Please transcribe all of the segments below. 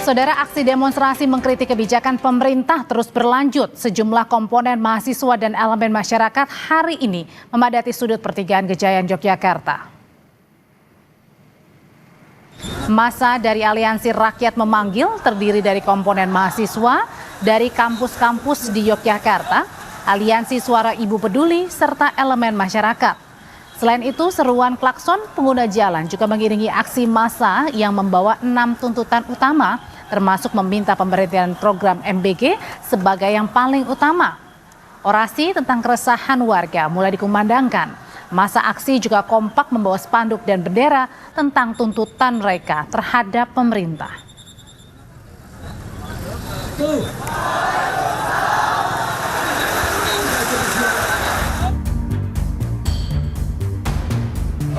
Saudara, aksi demonstrasi mengkritik kebijakan pemerintah terus berlanjut. Sejumlah komponen mahasiswa dan elemen masyarakat hari ini memadati sudut pertigaan Gejayan Yogyakarta. Massa dari Aliansi Rakyat Memanggil terdiri dari komponen mahasiswa dari kampus-kampus di Yogyakarta, Aliansi Suara Ibu Peduli, serta elemen masyarakat. Selain itu, seruan klakson pengguna jalan juga mengiringi aksi massa yang membawa 6 tuntutan utama, termasuk meminta pemberhentian program MBG sebagai yang paling utama. Orasi tentang keresahan warga mulai dikumandangkan. Massa aksi juga kompak membawa spanduk dan bendera tentang tuntutan mereka terhadap pemerintah.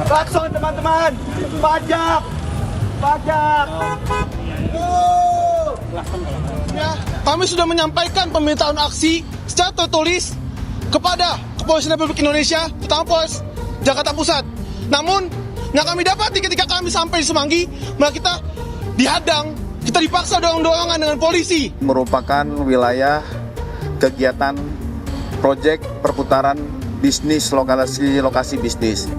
Klakson teman-teman, pajak. Ya, kami sudah menyampaikan permintaan aksi secara tertulis kepada Kepolisian Republik Indonesia, terutama Polres Jakarta Pusat. Namun, yang kami dapati ketika kami sampai di Semanggi, malah kita dihadang, kita dipaksa dorong-dorongan dengan polisi. Merupakan wilayah kegiatan proyek perputaran bisnis, lokasi bisnis.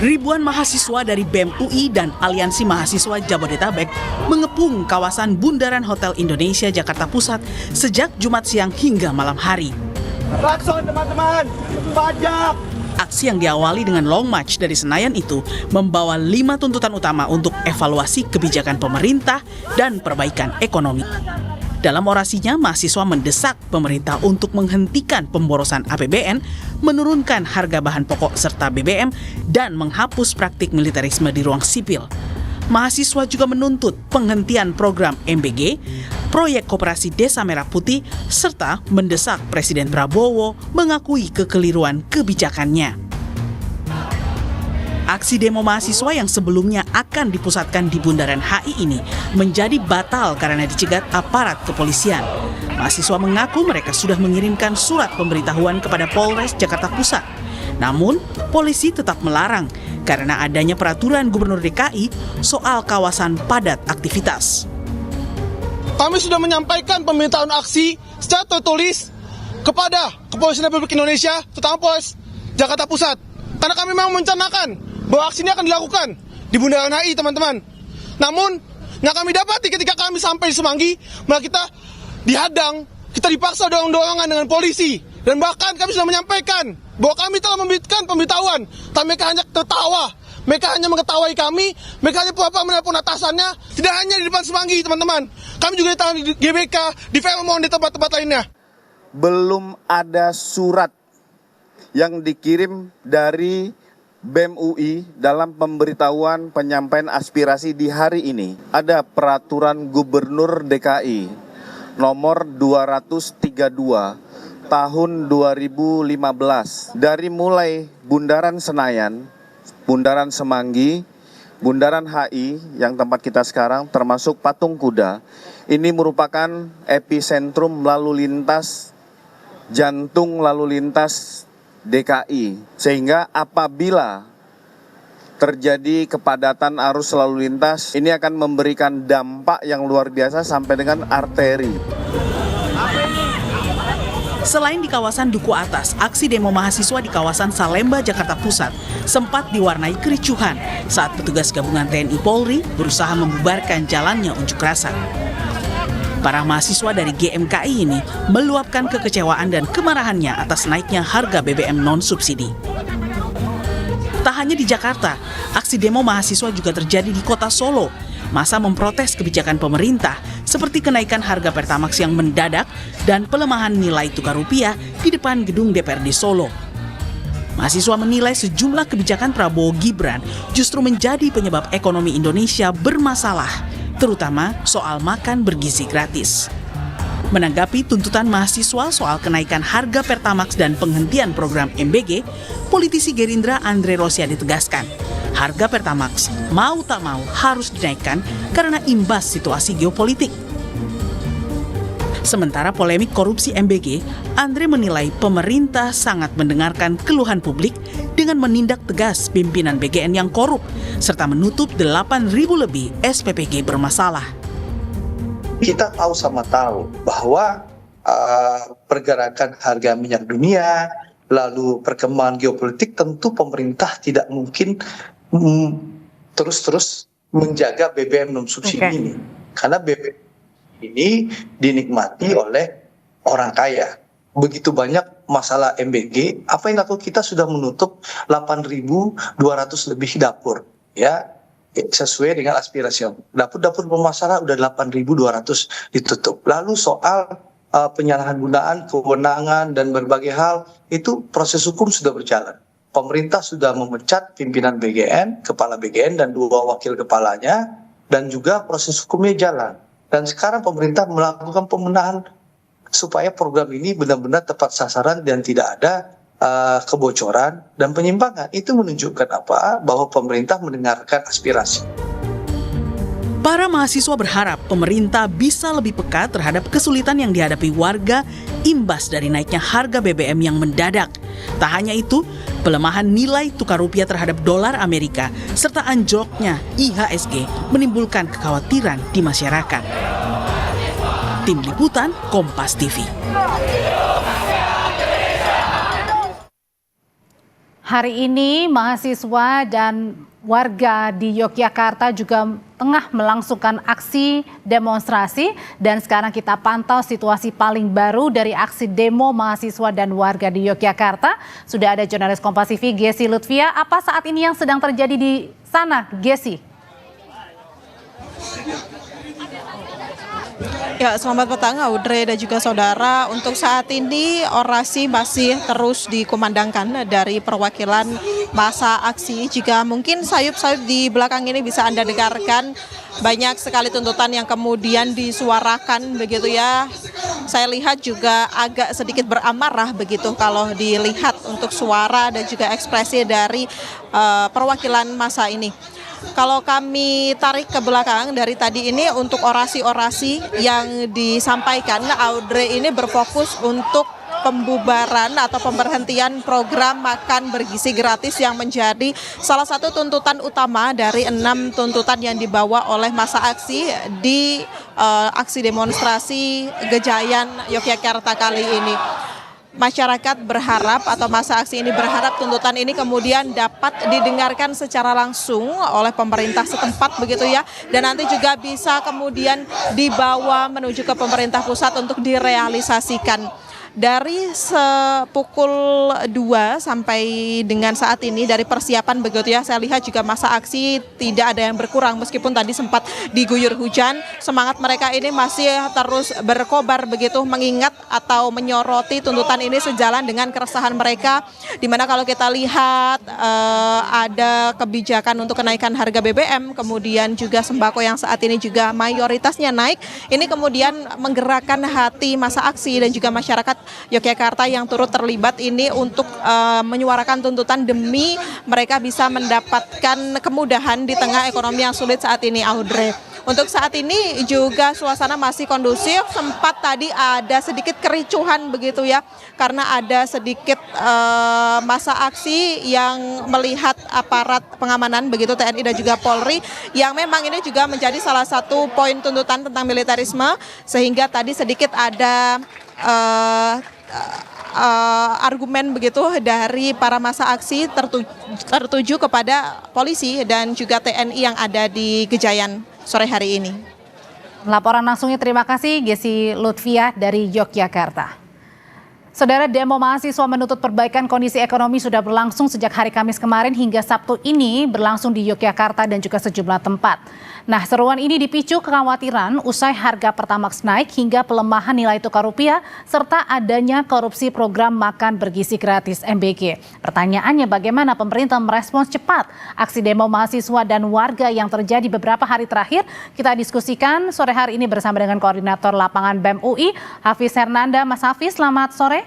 Ribuan mahasiswa dari BEM UI dan Aliansi Mahasiswa Jabodetabek mengepung kawasan Bundaran Hotel Indonesia Jakarta Pusat sejak Jumat siang hingga malam hari. Klakson teman-teman, pajak. Aksi yang diawali dengan long march dari Senayan itu membawa 5 tuntutan utama untuk evaluasi kebijakan pemerintah dan perbaikan ekonomi. Dalam orasinya, mahasiswa mendesak pemerintah untuk menghentikan pemborosan APBN, menurunkan harga bahan pokok serta BBM, dan menghapus praktik militerisme di ruang sipil. Mahasiswa juga menuntut penghentian program MBG, proyek koperasi Desa Merah Putih, serta mendesak Presiden Prabowo mengakui kekeliruan kebijakannya. Aksi demo mahasiswa yang sebelumnya akan dipusatkan di Bundaran HI ini menjadi batal karena dicegat aparat kepolisian. Mahasiswa mengaku mereka sudah mengirimkan surat pemberitahuan kepada Polres Jakarta Pusat. Namun, polisi tetap melarang karena adanya peraturan Gubernur DKI soal kawasan padat aktivitas. Kami sudah menyampaikan permintaan aksi secara tertulis kepada Kepolisian Republik Indonesia, terutama Polres Jakarta Pusat. Karena kami memang merencanakan bahwa aksi ini akan dilakukan di Bundaran HI, teman-teman. Namun, yang kami dapati ketika kami sampai di Semanggi, malah kita dihadang, kita dipaksa dorong-dorongan dengan polisi. Dan bahkan kami sudah menyampaikan bahwa kami telah memberikan pemberitahuan, tapi mereka hanya tertawa. Mereka hanya mengetawahi kami, mereka hanya pura-pura menelpon atasannya, tidak hanya di depan Semanggi, teman-teman. Kami juga ditahan di GBK, di Fairmont, di tempat-tempat lainnya. Belum ada surat yang dikirim dari BEM UI dalam pemberitahuan penyampaian aspirasi di hari ini. Ada peraturan Gubernur DKI nomor 232 tahun 2015 dari mulai Bundaran Senayan, Bundaran Semanggi, Bundaran HI yang tempat kita sekarang termasuk Patung Kuda. Ini merupakan epicentrum lalu lintas, jantung lalu lintas DKI, sehingga apabila terjadi kepadatan arus lalu lintas, ini akan memberikan dampak yang luar biasa sampai dengan arteri. Selain di kawasan Duku Atas, aksi demo mahasiswa di kawasan Salemba, Jakarta Pusat sempat diwarnai kericuhan saat petugas gabungan TNI Polri berusaha membubarkan jalannya unjuk rasa. Para mahasiswa dari GMKI ini meluapkan kekecewaan dan kemarahannya atas naiknya harga BBM non-subsidi. Tak hanya di Jakarta, aksi demo mahasiswa juga terjadi di kota Solo. Massa memprotes kebijakan pemerintah seperti kenaikan harga Pertamax yang mendadak dan pelemahan nilai tukar rupiah di depan gedung DPRD Solo. Mahasiswa menilai sejumlah kebijakan Prabowo Gibran justru menjadi penyebab ekonomi Indonesia bermasalah, terutama soal makan bergizi gratis. Menanggapi tuntutan mahasiswa soal kenaikan harga Pertamax dan penghentian program MBG, politisi Gerindra Andre Rosiade tegaskan, harga Pertamax mau tak mau harus dinaikkan karena imbas situasi geopolitik. Sementara polemik korupsi MBG, Andre menilai pemerintah sangat mendengarkan keluhan publik dengan menindak tegas pimpinan BGN yang korup, serta menutup 8.000 lebih SPPG bermasalah. Kita tahu bahwa pergerakan harga minyak dunia, lalu perkembangan geopolitik, tentu pemerintah tidak mungkin terus-terus menjaga BBM non subsidi ini. Karena BBM ini dinikmati oleh orang kaya. Begitu banyak masalah MBG, apa yang dilakukan kita sudah menutup 8.200 lebih dapur, ya, sesuai dengan aspirasi. Dapur-dapur bermasalah udah 8.200 ditutup. Lalu soal penyalahgunaan kewenangan dan berbagai hal, itu proses hukum sudah berjalan. Pemerintah sudah memecat pimpinan BGN, kepala BGN dan 2 wakil kepalanya, dan juga proses hukumnya jalan. Dan sekarang pemerintah melakukan pembenahan supaya program ini benar-benar tepat sasaran dan tidak ada kebocoran dan penyimpangan. Itu menunjukkan apa? Bahwa pemerintah mendengarkan aspirasi. Para mahasiswa berharap pemerintah bisa lebih peka terhadap kesulitan yang dihadapi warga imbas dari naiknya harga BBM yang mendadak. Tak hanya itu, pelemahan nilai tukar rupiah terhadap dolar Amerika serta anjloknya IHSG menimbulkan kekhawatiran di masyarakat. Tim Liputan Kompas TV. Hari ini mahasiswa dan warga di Yogyakarta juga tengah melangsungkan aksi demonstrasi, dan sekarang kita pantau situasi paling baru dari aksi demo mahasiswa dan warga di Yogyakarta. Sudah ada jurnalis Kompas TV Gesi Lutfia. Apa saat ini yang sedang terjadi di sana, Gesi? Ya, selamat petang Audrey dan juga saudara. Untuk saat ini orasi masih terus dikumandangkan dari perwakilan masa aksi. Jika mungkin sayup-sayup di belakang ini bisa Anda dengarkan, banyak sekali tuntutan yang kemudian disuarakan begitu ya. Saya lihat juga agak sedikit beramarah begitu kalau dilihat untuk suara dan juga ekspresi dari perwakilan masa ini. Kalau kami tarik ke belakang dari tadi ini, untuk orasi-orasi yang disampaikan, Audrey, ini berfokus untuk pembubaran atau pemberhentian program makan bergizi gratis yang menjadi salah satu tuntutan utama dari 6 tuntutan yang dibawa oleh masa aksi di aksi demonstrasi Gejayan Yogyakarta kali ini. Masyarakat berharap atau masa aksi ini berharap tuntutan ini kemudian dapat didengarkan secara langsung oleh pemerintah setempat begitu ya, dan nanti juga bisa kemudian dibawa menuju ke pemerintah pusat untuk direalisasikan. Dari pukul 2 sampai dengan saat ini dari persiapan begitu ya, saya lihat juga masa aksi tidak ada yang berkurang meskipun tadi sempat diguyur hujan. Semangat mereka ini masih terus berkobar begitu, mengingat atau menyoroti tuntutan ini sejalan dengan keresahan mereka, dimana kalau kita lihat ada kebijakan untuk kenaikan harga BBM, kemudian juga sembako yang saat ini juga mayoritasnya naik. Ini kemudian menggerakkan hati masa aksi dan juga masyarakat Yogyakarta yang turut terlibat ini untuk menyuarakan tuntutan demi mereka bisa mendapatkan kemudahan di tengah ekonomi yang sulit saat ini, Audrey. Untuk saat ini juga suasana masih kondusif, sempat tadi ada sedikit kericuhan begitu ya, karena ada sedikit masa aksi yang melihat aparat pengamanan begitu TNI dan juga Polri, yang memang ini juga menjadi salah satu poin tuntutan tentang militerisme, sehingga tadi sedikit ada argumen begitu dari para masa aksi tertuju kepada polisi dan juga TNI yang ada di Gejayan sore hari ini. Laporan langsungnya terima kasih Gesi Lutfia dari Yogyakarta. Saudara, demo mahasiswa menuntut perbaikan kondisi ekonomi sudah berlangsung sejak hari Kamis kemarin hingga Sabtu ini berlangsung di Yogyakarta dan juga sejumlah tempat. Nah, seruan ini dipicu kekhawatiran usai harga Pertamax naik hingga pelemahan nilai tukar rupiah serta adanya korupsi program makan bergizi gratis MBG. Pertanyaannya, bagaimana pemerintah merespons cepat aksi demo mahasiswa dan warga yang terjadi beberapa hari terakhir? Kita diskusikan sore hari ini bersama dengan Koordinator Lapangan BEM UI, Hafiz Hernanda. Mas Hafiz, selamat sore.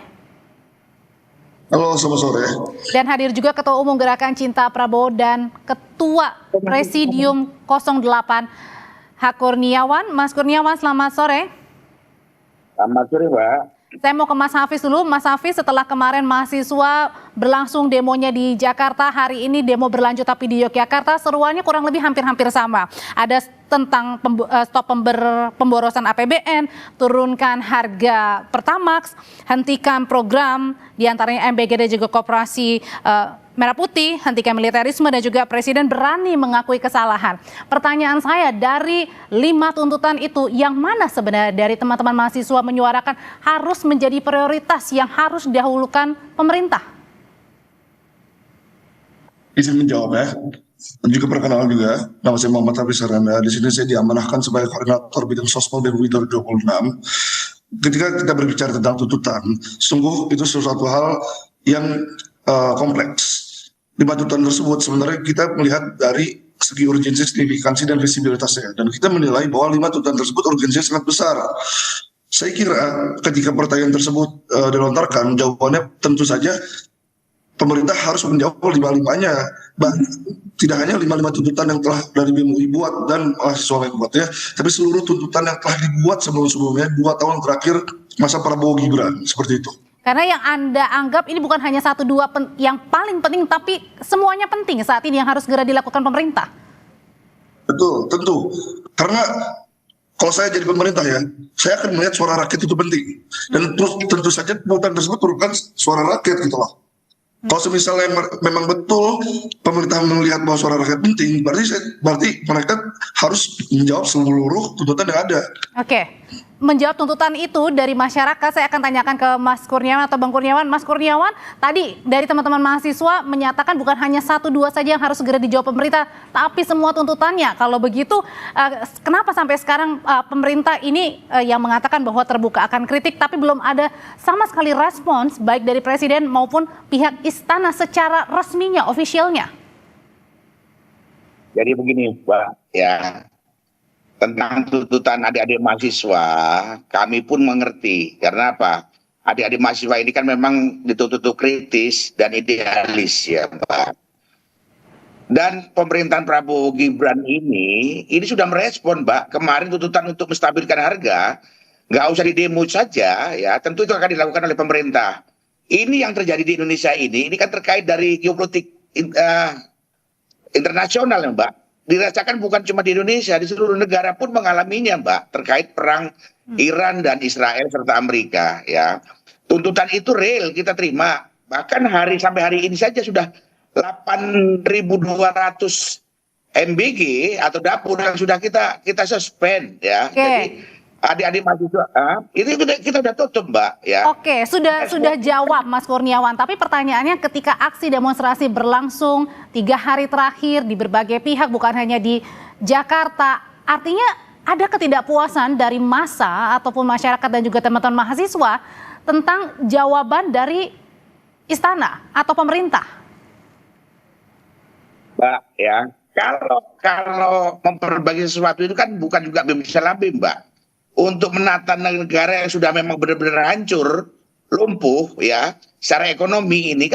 Halo, selamat sore. Dan hadir juga Ketua Umum Gerakan Cinta Prabowo dan Ketua Presidium 08 Hak Kurniawan. Mas Kurniawan, selamat sore. Selamat sore, Mbak. Saya mau ke Mas Hafiz dulu. Mas Hafiz, setelah kemarin mahasiswa berlangsung demonya di Jakarta, hari ini demo berlanjut tapi di Yogyakarta, seruannya kurang lebih hampir-hampir sama. Ada tentang stop pemborosan APBN, turunkan harga Pertamax, hentikan program diantaranya MBG dan juga Koperasi Merah Putih, hentikan militerisme, dan juga Presiden berani mengakui kesalahan. Pertanyaan saya, dari 5 tuntutan itu, yang mana sebenarnya dari teman-teman mahasiswa menyuarakan harus menjadi prioritas yang harus didahulukan pemerintah? Izin menjawab ya. Dan juga perkenalan juga, nama saya Muhammad Hafiz Saranda. Di sini saya diamanahkan sebagai koordinator bidang sosmed BEM UI 2026. Ketika kita berbicara tentang tuntutan, sungguh itu sesuatu hal yang kompleks. 5 tuntutan tersebut sebenarnya kita melihat dari segi urgensi, signifikansi, dan visibilitasnya. Dan kita menilai bahwa 5 tuntutan tersebut urgensinya sangat besar. Saya kira ketika pertanyaan tersebut dilontarkan, jawabannya tentu saja pemerintah harus menjawab 5-5-nya. Tidak hanya 5 tuntutan yang telah dari BEM UI buat dan mahasiswa lain buat ya, tapi seluruh tuntutan yang telah dibuat sebelum-sebelumnya 2 tahun terakhir masa Prabowo Gibran, seperti itu. Karena yang Anda anggap ini bukan hanya 1-2 yang paling penting, tapi semuanya penting saat ini yang harus segera dilakukan pemerintah. Betul, tentu. Karena kalau saya jadi pemerintah ya, saya akan melihat suara rakyat itu penting. Dan tentu saja tuntutan tersebut merupakan suara rakyat gitu loh. Kalau misalnya memang betul pemerintah melihat bahwa suara rakyat penting, berarti mereka harus menjawab seluruh tuntutan yang ada. Oke, menjawab tuntutan itu dari masyarakat, saya akan tanyakan ke Mas Kurniawan atau Bang Kurniawan. Mas Kurniawan, tadi dari teman-teman mahasiswa menyatakan bukan hanya 1-2 saja yang harus segera dijawab pemerintah, tapi semua tuntutannya. Kalau begitu, kenapa sampai sekarang pemerintah ini yang mengatakan bahwa terbuka akan kritik, tapi belum ada sama sekali respons baik dari Presiden maupun pihak istana secara resminya, ofisialnya? Jadi begini, Mbak, ya. Tentang tuntutan adik-adik mahasiswa, kami pun mengerti. Karena apa? Adik-adik mahasiswa ini kan memang dituntut kritis dan idealis ya, Pak. Dan pemerintahan Prabowo Gibran ini sudah merespon, Mbak. Kemarin tuntutan untuk menstabilkan harga, nggak usah didemo saja, ya. Tentu itu akan dilakukan oleh pemerintah. Ini yang terjadi di Indonesia ini kan terkait dari geopolitik internasional ya, Mbak. Dirasakan bukan cuma di Indonesia, di seluruh negara pun mengalaminya, Mbak, terkait perang Iran dan Israel serta Amerika, ya. Tuntutan itu real kita terima. Bahkan sampai hari ini saja sudah 8.200 MBG atau dapur yang sudah kita suspend, ya. Oke. Jadi adik-adik mahasiswa itu kita udah tutup, Mbak, ya. Oke, sudah jawab Mas Kurniawan. Tapi pertanyaannya, ketika aksi demonstrasi berlangsung 3 hari terakhir di berbagai pihak, bukan hanya di Jakarta, artinya ada ketidakpuasan dari massa ataupun masyarakat dan juga teman-teman mahasiswa tentang jawaban dari istana atau pemerintah. Mbak, ya, kalau memperbaiki sesuatu itu kan bukan juga bisa labim, Mbak. Untuk menata negara yang sudah memang benar-benar hancur, lumpuh ya, secara ekonomi ini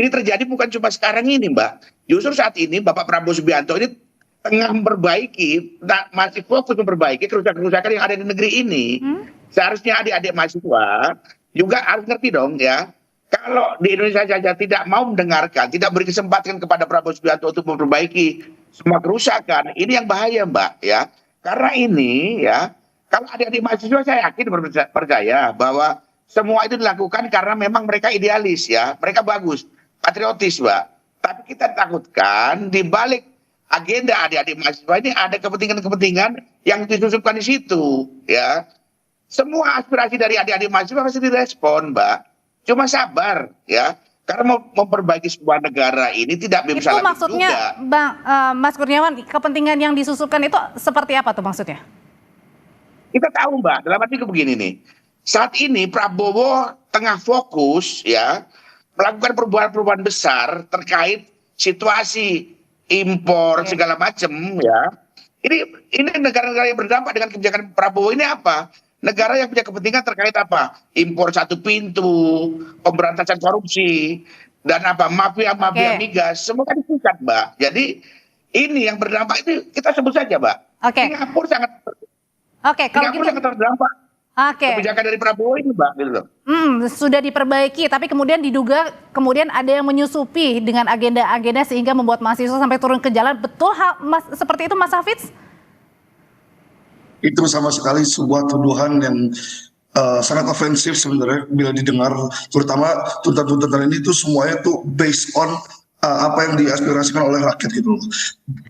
terjadi bukan cuma sekarang ini, Mbak. Justru saat ini Bapak Prabowo Subianto ini tengah memperbaiki, masih fokus memperbaiki kerusakan-kerusakan yang ada di negeri ini. Seharusnya adik-adik mahasiswa juga harus ngerti dong ya. Kalau di Indonesia saja tidak mau mendengarkan, tidak beri kesempatan kepada Prabowo Subianto untuk memperbaiki semua kerusakan, ini yang bahaya, Mbak, ya. Karena ini ya, kalau adik-adik mahasiswa saya yakin percaya bahwa semua itu dilakukan karena memang mereka idealis ya, mereka bagus, patriotis, Mbak. Tapi kita takutkan di balik agenda adik-adik mahasiswa ini ada kepentingan-kepentingan yang disusupkan di situ ya. Semua aspirasi dari adik-adik mahasiswa pasti direspon, Mbak. Cuma sabar ya. Karena memperbaiki sebuah negara ini tidak bisa itu maksudnya juga. Bang Mas Kurniawan, kepentingan yang disusupkan itu seperti apa tuh maksudnya? Kita tahu, Mbak, dalam arti begini nih. Saat ini Prabowo tengah fokus ya melakukan perubahan-perubahan besar terkait situasi impor segala macam ya. Ini negara-negara yang berdampak dengan kebijakan Prabowo ini apa? Negara yang punya kepentingan terkait apa? Impor satu pintu, pemberantasan korupsi, dan apa mafia-mafia migas, semua kan disikat, Mbak. Jadi ini yang berdampak itu kita sebut saja, Mbak. Oke. Singapura sangat kalau gitu sangat terdampak Oke. Kebijakan dari Prabowo ini, Mbak, gitu loh. Sudah diperbaiki, tapi kemudian diduga kemudian ada yang menyusupi dengan agenda-agenda sehingga membuat mahasiswa sampai turun ke jalan. Betul seperti itu, Mas Hafiz? Itu sama sekali sebuah tuduhan yang sangat ofensif sebenarnya bila didengar, terutama tuntutan-tuntutan ini tuh semuanya tuh based on apa yang diaspirasikan oleh rakyat gitu.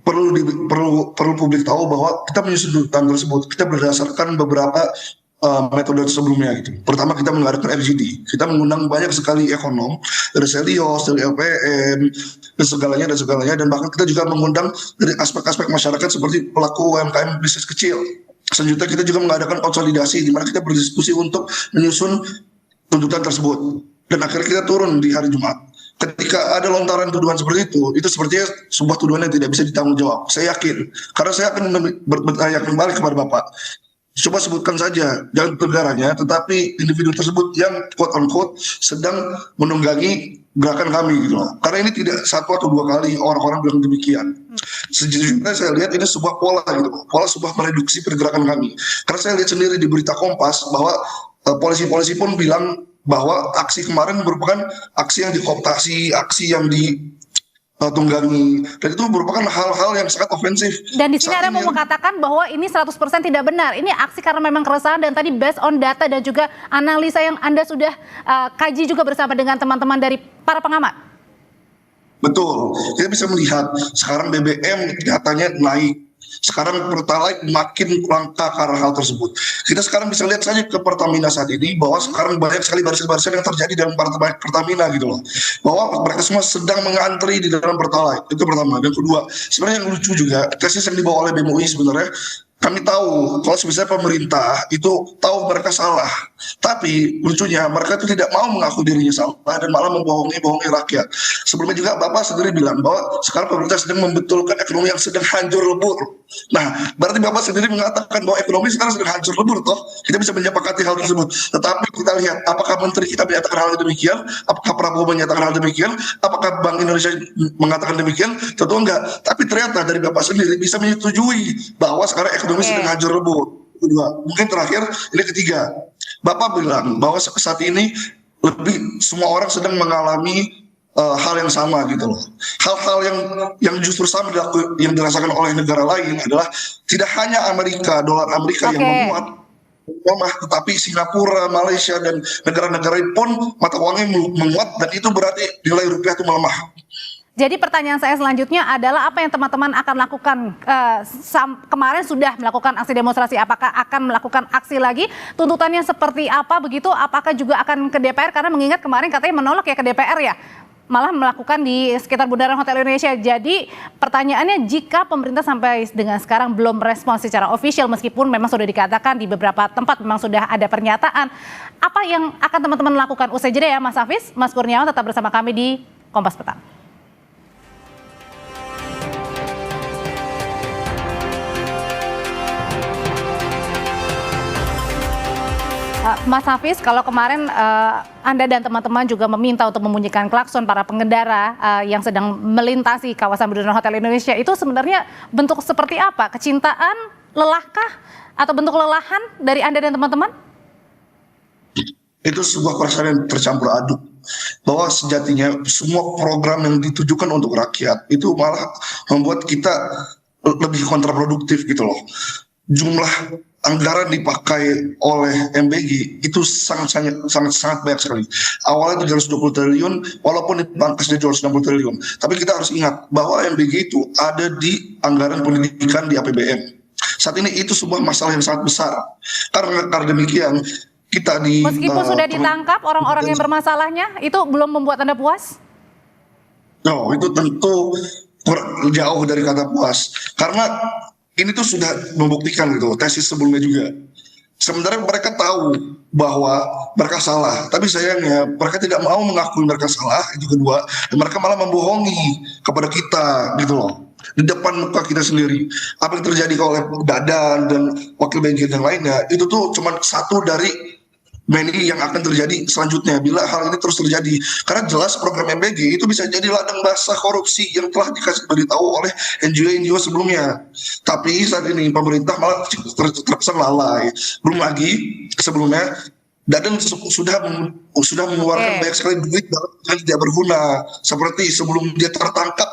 Perlu publik tahu bahwa kita menyusun tuntutan tersebut kita berdasarkan beberapa metode sebelumnya gitu. Pertama kita mengadakan RGD, kita mengundang banyak sekali ekonom dari Selios, dari LPM, dan segalanya, dan bahkan kita juga mengundang dari aspek-aspek masyarakat seperti pelaku UMKM bisnis kecil. Selanjutnya kita juga mengadakan konsolidasi di mana kita berdiskusi untuk menyusun tuntutan tersebut, dan akhirnya kita turun di hari Jumat. Ketika ada lontaran tuduhan seperti itu sepertinya sebuah tuduhan yang tidak bisa ditanggung jawab. Saya yakin, karena saya akan bertanya kembali kepada Bapak. Coba sebutkan saja, jangan negaranya, tetapi individu tersebut yang quote unquote sedang menunggangi gerakan kami gitu loh. Karena ini tidak satu atau dua kali orang-orang bilang demikian. Sejujurnya saya lihat ini sebuah pola gitu, pola sebuah mereduksi pergerakan kami. Karena saya lihat sendiri di berita Kompas bahwa polisi-polisi pun bilang bahwa aksi kemarin merupakan aksi yang dikooptasi, aksi yang tunggangi, dan itu merupakan hal-hal yang sangat ofensif. Dan di sini Anda mau mengatakan bahwa ini 100% tidak benar. Ini aksi karena memang keresahan dan tadi based on data dan juga analisa yang Anda sudah kaji juga bersama dengan teman-teman dari para pengamat. Betul, kita bisa melihat sekarang BBM datanya naik. Sekarang Pertalite makin langka karena hal tersebut. Kita sekarang bisa lihat saja ke Pertamina saat ini bahwa sekarang banyak sekali barisan-barisan yang terjadi dalam Pertamina gitu loh. Bahwa mereka semua sedang mengantri di dalam Pertalite. Itu pertama. Dan kedua, sebenarnya yang lucu juga tesis yang dibawa oleh BEM UI sebenarnya, kami tahu kalau sebenarnya pemerintah itu tahu mereka salah, tapi lucunya mereka itu tidak mau mengaku dirinya salah dan malah membohongi rakyat. Sebelumnya juga Bapak sendiri bilang bahwa sekarang pemerintah sedang membetulkan ekonomi yang sedang hancur lebur. Nah, berarti Bapak sendiri mengatakan bahwa ekonomi sekarang sedang hancur lebur, toh kita bisa menyepakati hal tersebut. Tetapi kita lihat apakah menteri kita menyatakan hal demikian, apakah Prabowo menyatakan hal demikian, apakah Bank Indonesia mengatakan demikian? Tentu enggak. Tapi ternyata dari Bapak sendiri bisa menyetujui bahwa sekarang ekonomi sedang hancur lebur. Kedua, mungkin terakhir, ini ketiga. Bapak bilang bahwa saat ini semua orang sedang mengalami hal yang sama gitu loh. Hal-hal yang justru sama yang dirasakan oleh negara lain adalah tidak hanya dolar Amerika yang menguat, tetapi Singapura, Malaysia, dan negara-negara pun mata uangnya menguat, dan itu berarti nilai rupiah itu melemah. Jadi pertanyaan saya selanjutnya adalah apa yang teman-teman akan lakukan? Kemarin sudah melakukan aksi demonstrasi, apakah akan melakukan aksi lagi? Tuntutannya seperti apa begitu? Apakah juga akan ke DPR? Karena mengingat kemarin katanya menolak ya ke DPR ya, malah melakukan di sekitar Bundaran Hotel Indonesia. Jadi pertanyaannya, jika pemerintah sampai dengan sekarang belum respons secara official, meskipun memang sudah dikatakan di beberapa tempat memang sudah ada pernyataan, apa yang akan teman-teman lakukan? Usai jeda ya Mas Hafiz, Mas Kurniawan, tetap bersama kami di Kompas Petang. Mas Hafiz, kalau kemarin Anda dan teman-teman juga meminta untuk membunyikan klakson para pengendara yang sedang melintasi kawasan Bundaran Hotel Indonesia, itu sebenarnya bentuk seperti apa? Kecintaan, lelahkah, atau bentuk kelelahan dari Anda dan teman-teman? Itu sebuah perasaan yang tercampur aduk. Bahwa sejatinya semua program yang ditujukan untuk rakyat itu malah membuat kita lebih kontraproduktif gitu loh. Jumlah anggaran dipakai oleh MBG itu sangat banyak sekali. Awalnya 320 triliun, walaupun dipangkas jadi 260 triliun. Tapi kita harus ingat bahwa MBG itu ada di anggaran pendidikan di APBN. Saat ini itu sebuah masalah yang sangat besar. Karena demikian kita meskipun sudah ditangkap orang-orang yang bermasalahnya, itu belum membuat Anda puas? No, itu tentu jauh dari kata puas. Karena ini tuh sudah membuktikan gitu, tesis sebelumnya juga. Sebenarnya mereka tahu bahwa mereka salah, tapi sayangnya mereka tidak mau mengakui mereka salah, itu kedua, dan mereka malah membohongi kepada kita gitu loh. Di depan muka kita sendiri. Apa yang terjadi oleh Dadan dan Wakil Bengkel yang lainnya, itu tuh cuma satu dari Ini yang akan terjadi selanjutnya bila hal ini terus terjadi, karena jelas program MBG itu bisa jadi ladang basah korupsi yang telah dikasih beritahu oleh NGO sebelumnya. Tapi saat ini pemerintah malah terkesan lalai. Belum lagi sebelumnya Dadan sudah mengeluarkan banyak sekali duit dalam yang tidak berguna. Seperti sebelum dia tertangkap,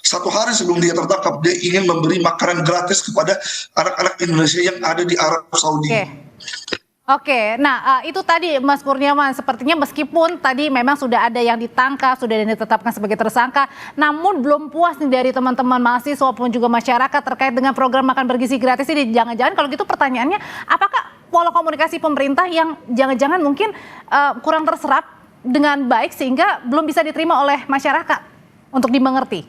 1 hari sebelum dia tertangkap, dia ingin memberi makanan gratis kepada anak-anak Indonesia yang ada di Arab Saudi. Oke, nah itu tadi Mas Kurniawan, sepertinya meskipun tadi memang sudah ada yang ditangkap, sudah ditetapkan sebagai tersangka, namun belum puas nih dari teman-teman mahasiswa maupun juga masyarakat terkait dengan program makan bergizi gratis ini. Jangan-jangan kalau gitu pertanyaannya, apakah pola komunikasi pemerintah yang jangan-jangan mungkin kurang terserap dengan baik sehingga belum bisa diterima oleh masyarakat untuk dimengerti?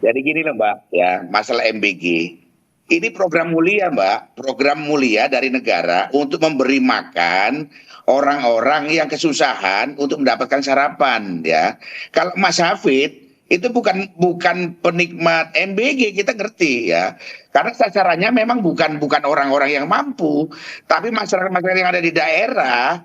Jadi gini loh Mbak, ya masalah MBG. Ini program mulia Mbak, program mulia dari negara untuk memberi makan orang-orang yang kesusahan untuk mendapatkan sarapan ya. Kalau Mas Hafid itu bukan penikmat MBG, kita ngerti ya. Karena sasarannya memang bukan orang-orang yang mampu, tapi masyarakat-masyarakat yang ada di daerah,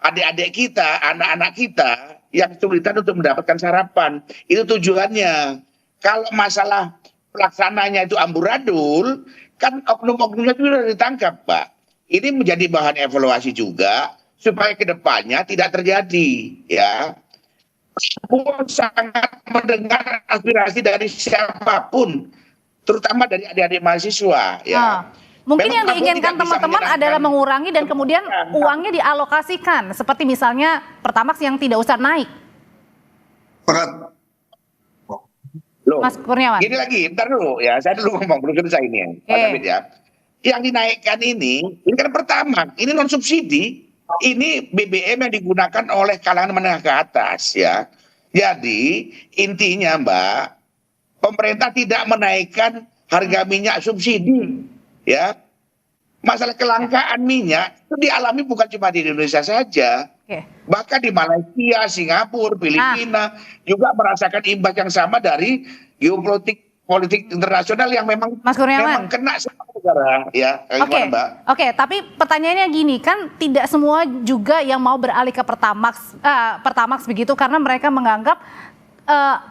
adik-adik kita, anak-anak kita yang kesulitan untuk mendapatkan sarapan. Itu tujuannya. Kalau masalah pelaksananya itu amburadul, kan oknum-oknumnya itu sudah ditangkap, Pak. Ini menjadi bahan evaluasi juga supaya kedepannya tidak terjadi, ya. Pun sangat mendengar aspirasi dari siapapun, terutama dari adik-adik mahasiswa, ya. Mungkin yang diinginkan teman-teman adalah mengurangi dan kemudian uangnya dialokasikan, seperti misalnya Pertamax yang tidak usah naik. Loh, Mas Kurniawan. Gini lagi, ntar dulu ya, saya dulu ngomong, belum selesai ini ya, Pak David ya. Yang dinaikkan ini kan Pertamax, ini non subsidi, ini BBM yang digunakan oleh kalangan menengah ke atas ya. Jadi intinya Mbak, pemerintah tidak menaikkan harga minyak subsidi ya. Masalah kelangkaan minyak itu dialami bukan cuma di Indonesia saja. Bahkan di Malaysia, Singapura, Filipina juga merasakan imbas yang sama dari politik internasional yang memang kena sama negara ya. Oke, tapi pertanyaannya gini, kan tidak semua juga yang mau beralih ke Pertamax begitu karena mereka menganggap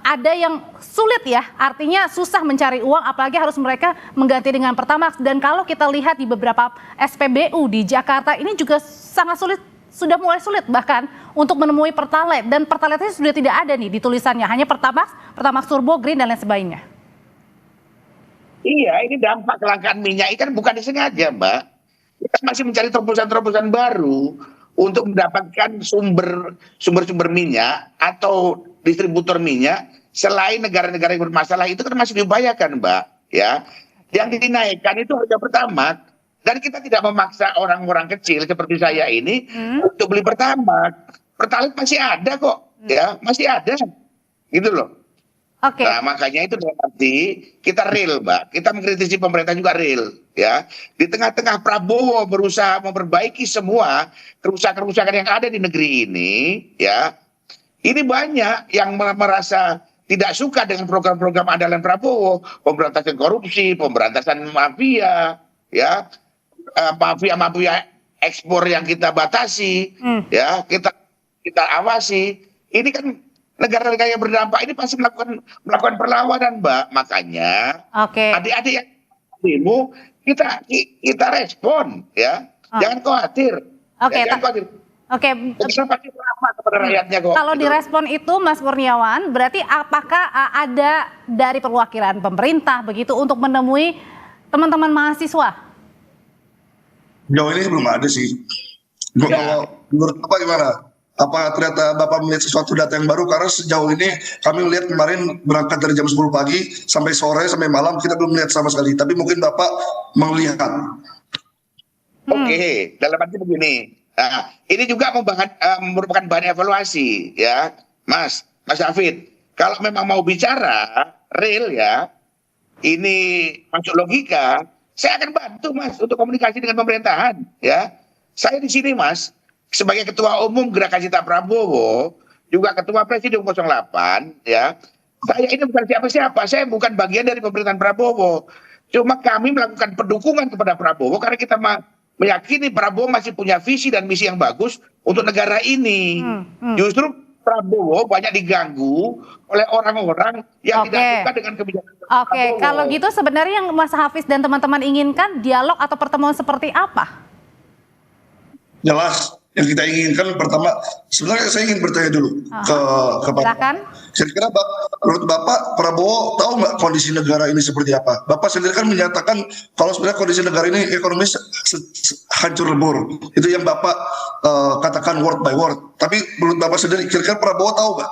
ada yang sulit ya, artinya susah mencari uang apalagi harus mereka mengganti dengan Pertamax. Dan kalau kita lihat di beberapa SPBU di Jakarta ini juga sangat sulit, sudah mulai sulit bahkan untuk menemui Pertalite, dan Pertalite sudah tidak ada nih di tulisannya, hanya Pertamax, Pertamax Turbo, Green dan lain sebagainya. Iya, ini dampak kelangkaan minyak kan bukan disengaja Mbak. Kita masih mencari terobosan-terobosan baru untuk mendapatkan sumber minyak atau distributor minyak selain negara-negara yang bermasalah itu kan masih diupayakan Mbak ya. Yang dinaikkan itu harga Pertamax. Dan kita tidak memaksa orang-orang kecil seperti saya ini untuk beli Pertamax. Pertalite masih ada kok, ya masih ada, gitu loh. Nah makanya itu berarti kita real, Mbak. Kita mengkritisi pemerintah juga real, ya. Di tengah-tengah Prabowo berusaha memperbaiki semua kerusakan-kerusakan yang ada di negeri ini, ya. Ini banyak yang merasa tidak suka dengan program-program andalan Prabowo, pemberantasan korupsi, pemberantasan mafia, ya. Mafia ekspor yang kita batasi, ya kita awasi. Ini kan negara-negara yang berdampak ini pasti melakukan perlawanan, Mbak. Makanya adik-adik yang demo kita respon, ya. Jangan khawatir. Jangan khawatir. Kalau direspon itu Mas Kurniawan, berarti apakah ada dari perwakilan pemerintah begitu untuk menemui teman-teman mahasiswa? Jauh ini belum ada sih. Kalau menurut Bapak gimana? Apa ternyata Bapak melihat sesuatu data yang baru? Karena sejauh ini kami melihat kemarin berangkat dari jam 10 pagi sampai sore sampai malam kita belum melihat sama sekali. Tapi mungkin Bapak melihat. Oke, dalam arti begini. Nah, ini juga merupakan bahan evaluasi ya, Mas Hafid. Kalau memang mau bicara real ya, ini masuk logika. Saya akan bantu Mas untuk komunikasi dengan pemerintahan ya. Saya di sini Mas sebagai ketua umum Gerakan Cinta Prabowo, juga ketua Presidium 08 ya. Saya ini bukan siapa-siapa, saya bukan bagian dari pemerintahan Prabowo. Cuma kami melakukan pendukungan kepada Prabowo karena kita meyakini Prabowo masih punya visi dan misi yang bagus untuk negara ini. Justru Prabowo banyak diganggu oleh orang-orang yang tidak suka dengan kebijakan Prabowo. Kalau gitu sebenarnya yang Mas Hafiz dan teman-teman inginkan dialog atau pertemuan seperti apa? Jelas yang kita inginkan pertama, sebenarnya saya ingin bertanya dulu ke Bapak. Saya kira menurut Bapak, Prabowo tahu nggak kondisi negara ini seperti apa? Bapak sendiri kan menyatakan kalau sebenarnya kondisi negara ini ekonomi hancur lebur. Itu yang Bapak katakan word by word. Tapi menurut Bapak sendiri, kira-kira Prabowo tahu nggak?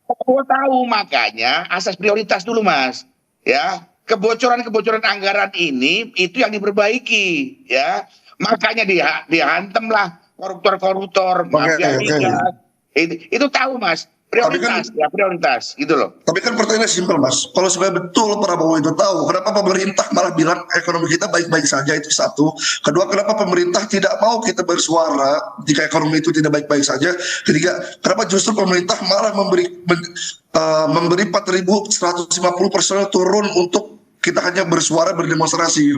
Prabowo tahu, makanya asas prioritas dulu, Mas. Ya, kebocoran-kebocoran anggaran ini itu yang diperbaiki, ya. Makanya dihantemlah koruptor-koruptor, mafia migas. Itu tahu, Mas. Prioritas, ya prioritas, gitu loh. Tapi kan pertanyaannya simpel, Mas. Kalau sebenarnya betul Prabowo itu tahu, kenapa pemerintah malah bilang ekonomi kita baik-baik saja, itu satu. Kedua, kenapa pemerintah tidak mau kita bersuara jika ekonomi itu tidak baik-baik saja. Ketiga, kenapa justru pemerintah malah memberi 4.150 personel turun untuk kita hanya bersuara, berdemonstrasi.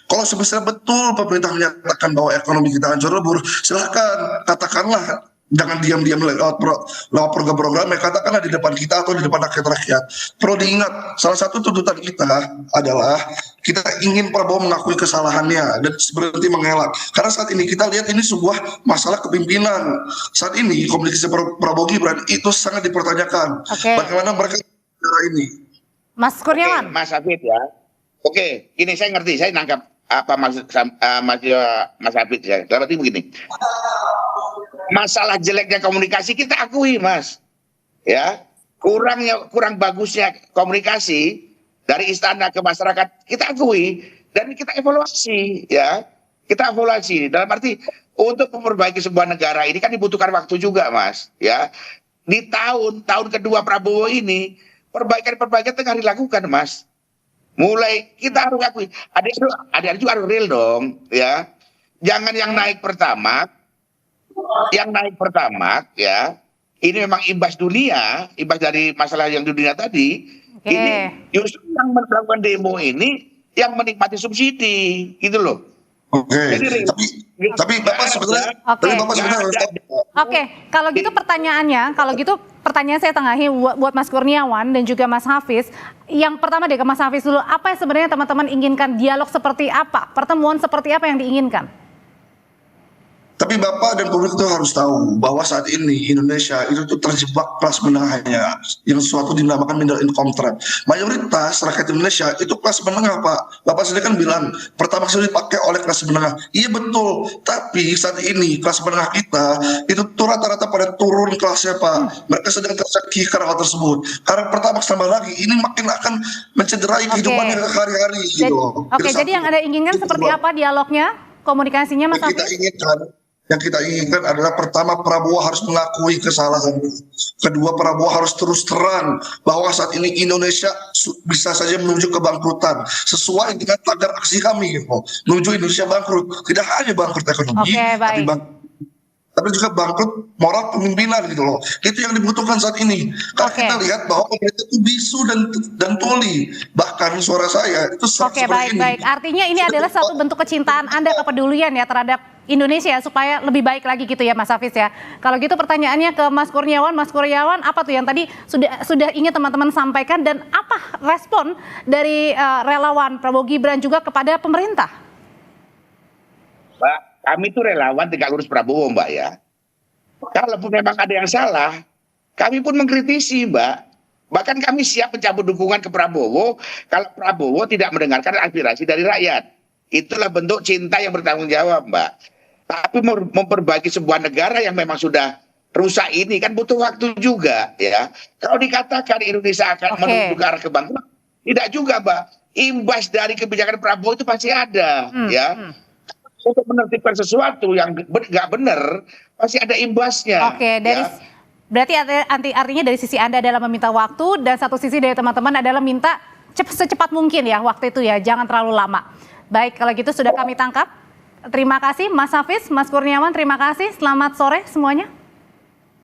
Kalau sebesar betul pemerintah menyatakan bahwa ekonomi kita hancur lebur, silahkan katakanlah, jangan diam-diam lewat program-program, katakanlah di depan kita atau di depan rakyat-rakyat. Perlu diingat, salah satu tuntutan kita adalah kita ingin Prabowo mengakui kesalahannya dan berhenti mengelak. Karena saat ini kita lihat ini sebuah masalah kepimpinan. Saat ini komunikasi Prabowo Gibran itu sangat dipertanyakan. Bagaimana mereka cara ini. Mas Kurniawan. Mas Hafid ya. Ini saya ngerti, saya nangkap apa maksud Mas Hafid ya. Berarti begini. Masalah jeleknya komunikasi kita akui, Mas. Ya. Kurang bagusnya komunikasi dari istana ke masyarakat kita akui dan kita evaluasi, ya. Kita evaluasi dalam arti untuk memperbaiki sebuah negara ini kan dibutuhkan waktu juga, Mas, ya. Di tahun kedua Prabowo ini perbaikan tengah dilakukan, Mas. Mulai kita harus akui, ada juga harus real dong, ya. Jangan yang naik pertama, ya. Ini memang imbas dunia, imbas dari masalah yang di dunia tadi. Ini justru yang melakukan demo ini yang menikmati subsidi, gitu loh. Tapi Bapak sebenarnya kalau gitu pertanyaan saya tengahi buat Mas Kurniawan dan juga Mas Hafiz. Yang pertama deh ke Mas Hafiz dulu, apa yang sebenarnya teman-teman inginkan, dialog seperti apa, pertemuan seperti apa yang diinginkan? Tapi Bapak dan publik itu harus tahu bahwa saat ini Indonesia itu tuh terjebak kelas menengahnya, yang sesuatu dinamakan middle income trap. Mayoritas rakyat Indonesia itu kelas menengah, Pak. Bapak sendiri kan bilang pertama kali dipakai oleh kelas menengah. Iya betul, tapi saat ini kelas menengah kita itu tuh rata-rata pada turun kelasnya, Pak. Mereka sedang tersakiti karena hal tersebut. Karena pertama sama lagi ini makin akan mencederai kehidupannya hari-hari gitu. Jadi yang Anda inginkan seperti apa dialognya, komunikasinya, Mas Hafiz? Yang kita inginkan adalah pertama Prabowo harus mengakui kesalahan. Kedua, Prabowo harus terus terang bahwa saat ini Indonesia bisa saja menuju kebangkrutan sesuai dengan tagar aksi kami gitu. Menuju Indonesia bangkrut, tidak hanya bangkrut ekonomi, tapi juga bangkrut moral kepemimpinan gitu loh. Itu yang dibutuhkan saat ini. Karena kita lihat bahwa pemerintah itu bisu dan tuli. Bahkan suara saya itu seperti ini. Baik. Artinya ini adalah satu bentuk kecintaan Anda, kepedulian ya terhadap Indonesia supaya lebih baik lagi gitu ya, Mas Hafiz ya. Kalau gitu pertanyaannya ke Mas Kurniawan. Mas Kurniawan, apa tuh yang tadi sudah ingin teman-teman sampaikan dan apa respon dari relawan Prabowo Gibran juga kepada pemerintah? Mbak, kami itu relawan tegak lurus Prabowo, Mbak ya. Kalaupun memang ada yang salah, kami pun mengkritisi, Mbak. Bahkan kami siap mencabut dukungan ke Prabowo kalau Prabowo tidak mendengarkan aspirasi dari rakyat. Itulah bentuk cinta yang bertanggung jawab, Mbak. Tapi memperbaiki sebuah negara yang memang sudah rusak ini kan butuh waktu juga, ya. Kalau dikatakan Indonesia akan menuju ke arah kebangkrutan, tidak juga, Mbak. Imbas dari kebijakan Prabowo itu pasti ada, ya. Untuk menertibkan sesuatu yang nggak benar, pasti ada imbasnya. Berarti artinya dari sisi Anda adalah meminta waktu dan satu sisi dari teman-teman adalah minta secepat mungkin ya waktu itu ya, jangan terlalu lama. Baik, kalau gitu sudah kami tangkap. Terima kasih Mas Hafiz, Mas Kurniawan, terima kasih. Selamat sore semuanya.